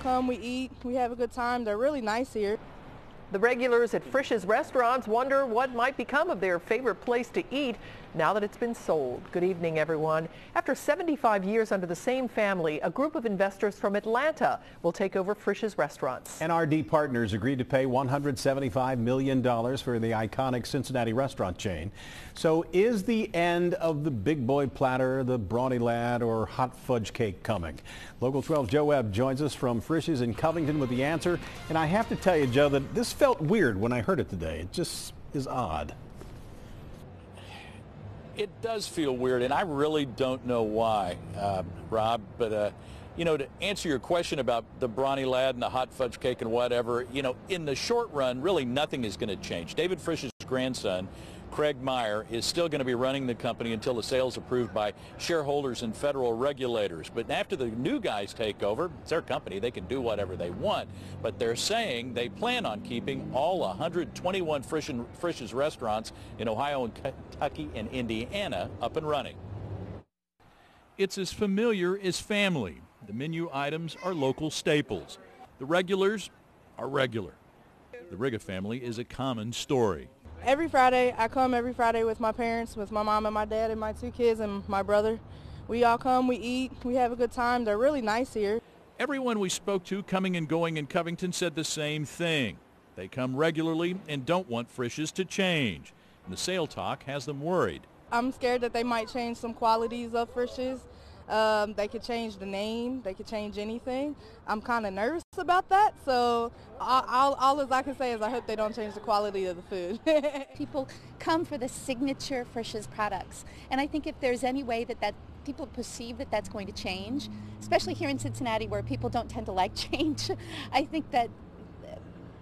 come, we eat, we have a good time. They're really nice here. The regulars at Frisch's restaurants wonder what might become of their favorite place to eat now that it's been sold. Good evening, everyone. After 75 years under the same family, a group of investors from Atlanta will take over Frisch's restaurants. NRD Partners agreed to pay $175 million for the iconic Cincinnati restaurant chain. So is the end of the big boy platter, the brawny lad, or hot fudge cake coming? Local 12's Joe Webb joins us from Frisch's in Covington with the answer. And I have to tell you, Joe, that this felt weird when I heard it today. It just is odd. It does feel weird, and I really don't know why, Rob. But, you know, to answer your question about the brawny lad and the hot fudge cake and whatever, you know, in the short run, really nothing is going to change. David Frisch's grandson, Craig Meyer, is still going to be running the company until the sale is approved by shareholders and federal regulators. But after the new guys take over, it's their company. They can do whatever they want. But they're saying they plan on keeping all 121 Frisch's restaurants in Ohio and Kentucky and Indiana up and running. It's as familiar as family. The menu items are local staples. The regulars are regular. The Riga family is a common story. Every Friday, I come every Friday with my parents, with my mom and my dad and my 2 kids and my brother. We all come, we eat, we have a good time. They're really nice here. Everyone we spoke to coming and going in Covington said the same thing. They come regularly and don't want Frisch's to change. And the sale talk has them worried. I'm scared that they might change some qualities of Frisch's. They could change the name. They could change anything. I'm kind of nervous about that. So all as I can say is I hope they don't change the quality of the food. People come for the signature Frisch's products. And I think if there's any way that people perceive that that's going to change, especially here in Cincinnati where people don't tend to like change, I think that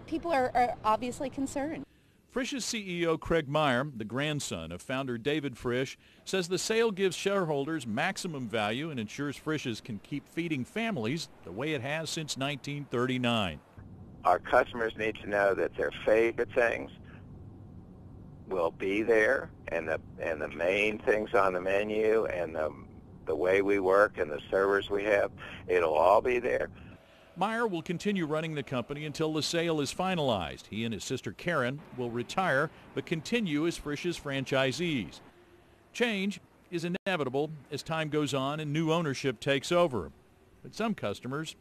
people are obviously concerned. Frisch's CEO Craig Meyer, the grandson of founder David Frisch, says the sale gives shareholders maximum value and ensures Frisch's can keep feeding families the way it has since 1939. Our customers need to know that their favorite things will be there, and the main things on the menu and the way we work and the servers we have, it'll all be there. Meyer will continue running the company until the sale is finalized. He and his sister Karen will retire but continue as Frisch's franchisees. Change is inevitable as time goes on and new ownership takes over. But some customers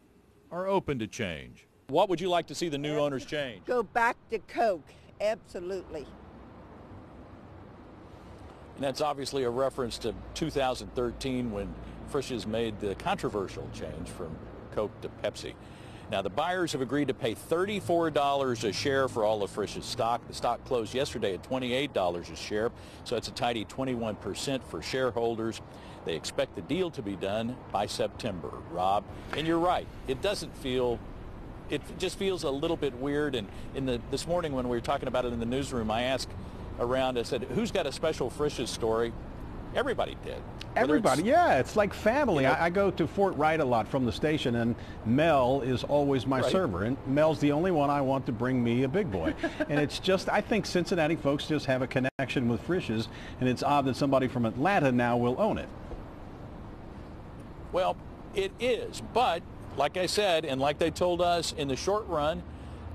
are open to change. What would you like to see the new owners change? Go back to Coke, absolutely. And that's obviously a reference to 2013 when Frisch's made the controversial change from Coke to Pepsi. Now, the buyers have agreed to pay $34 a share for all of Frisch's stock. The stock closed yesterday at $28 a share, so it's a tidy 21% for shareholders. They expect the deal to be done by September, Rob. And you're right, it just feels a little bit weird. And this morning when we were talking about it in the newsroom, I asked around, I said, who's got a special Frisch's story? Everybody did. Everybody, yeah, it's like family. You know, I go to Fort Wright a lot from the station, and Mel is always my server, and Mel's the only one I want to bring me a big boy. And it's just, I think Cincinnati folks just have a connection with Frisch's, and it's odd that somebody from Atlanta now will own it. Well, it is, but like I said, and like they told us, in the short run,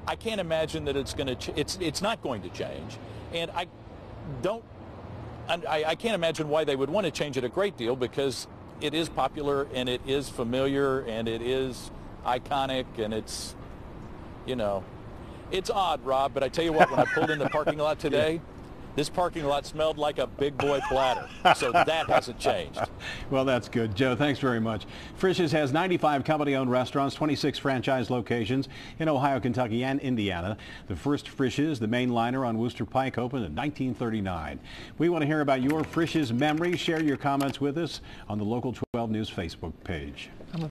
I can't imagine that it's not going to change, and I can't imagine why they would want to change it a great deal, because it is popular and it is familiar and it is iconic, and it's, you know, it's odd, Rob, but I tell you what, when I pulled in the parking lot today, this parking lot smelled like a big boy platter, so that hasn't changed. Well, that's good. Joe, thanks very much. Frisch's has 95 company-owned restaurants, 26 franchise locations in Ohio, Kentucky, and Indiana. The first Frisch's, the main liner on Wooster Pike, opened in 1939. We want to hear about your Frisch's memories. Share your comments with us on the Local 12 News Facebook page.